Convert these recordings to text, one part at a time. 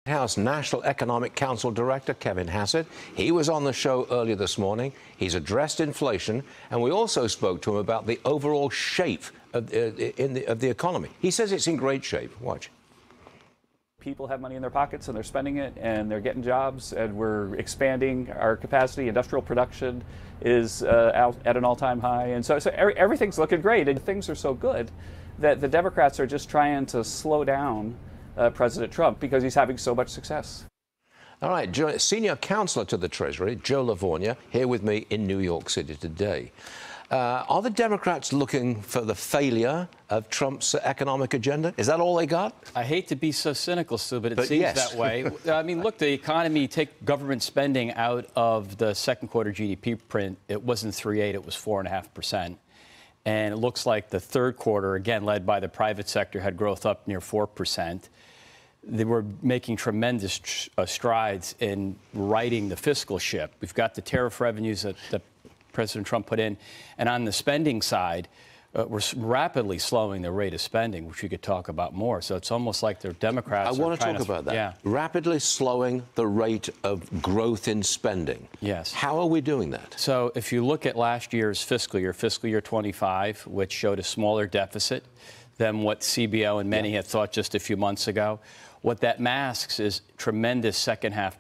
House National Economic Council Director Kevin Hassett. He was on the show earlier this morning. He's addressed inflation, and we also spoke to him about the overall shape of the economy. He says it's in great shape. Watch. People have money in their pockets and they're spending it and they're getting jobs, and we're expanding our capacity. Industrial production is out at an all-time high, and so everything's looking great, and things are so good that the Democrats are just trying to slow down President Trump because he's having so much success. All right, Senior Counselor to the Treasury, Joe Lavorgna, here with me in New York City today. Are the Democrats looking for the failure of Trump's economic agenda? Is that all they got? I hate to be so cynical, Stu, but it seems that way. I mean, look, the economy, take government spending out of the second quarter GDP print, it wasn't 3.8, it was 4.5%. And it looks like the third quarter, again, led by the private sector, had growth up near 4%. They were making tremendous strides in righting the fiscal ship. We've got the tariff revenues that President Trump put in. And on the spending side, we're rapidly slowing the rate of spending, which we could talk about more. So it's almost like the Democrats I want to talk about that. Yeah. Rapidly slowing the rate of growth in spending. Yes. How are we doing that? So if you look at last year's fiscal year 25, which showed a smaller deficit than what CBO and many had thought just a few months ago, what that masks is tremendous second half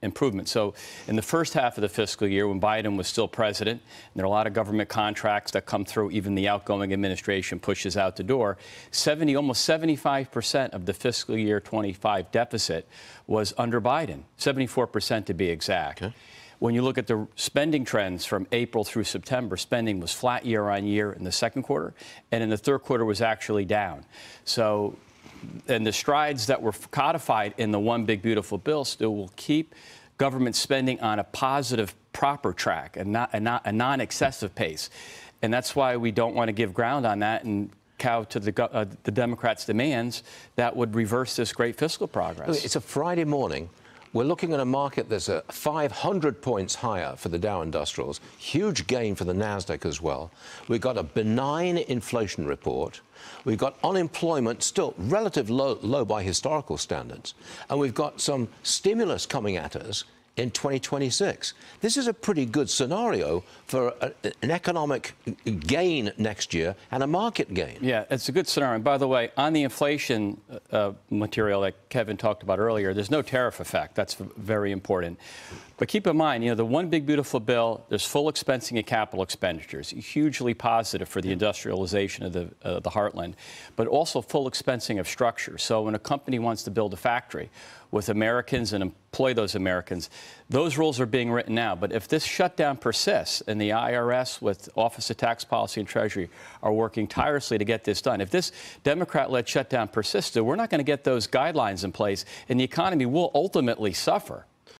improvement. So in the first half of the fiscal year, when Biden was still president, and there are a lot of government contracts that come through, even the outgoing administration pushes out the door, almost 75% of the fiscal year 25 deficit was under Biden, 74% to be exact. Okay. When you look at the spending trends from April through September, spending was flat year on year in the second quarter, and in the third quarter was actually down. So, and the strides that were codified in the One Big Beautiful Bill still will keep government spending on a positive, proper track and not a non-excessive pace. And that's why we don't want to give ground on that and cow to the Democrats' demands that would reverse this great fiscal progress. It's a Friday morning. We're looking at a market that's 500 points higher for the Dow Industrials, huge gain for the NASDAQ as well. We've got a benign inflation report. We've got unemployment still relatively low by historical standards. And we've got some stimulus coming at us in 2026. This is a pretty good scenario for an economic gain next year and a market gain. Yeah, it's a good scenario. And by the way, on the inflation material that Kevin talked about earlier, there's no tariff effect. That's very important. But keep in mind, the One Big Beautiful Bill, there's full expensing of capital expenditures, hugely positive for the industrialization of the heartland, but also full expensing of structure. So when a company wants to build a factory with Americans and employ those Americans, those rules are being written now. But if this shutdown persists, and the IRS with Office of Tax Policy and Treasury are working tirelessly to get this done, if this Democrat-led shutdown persists, we're not going to get those guidelines in place, and the economy will ultimately suffer.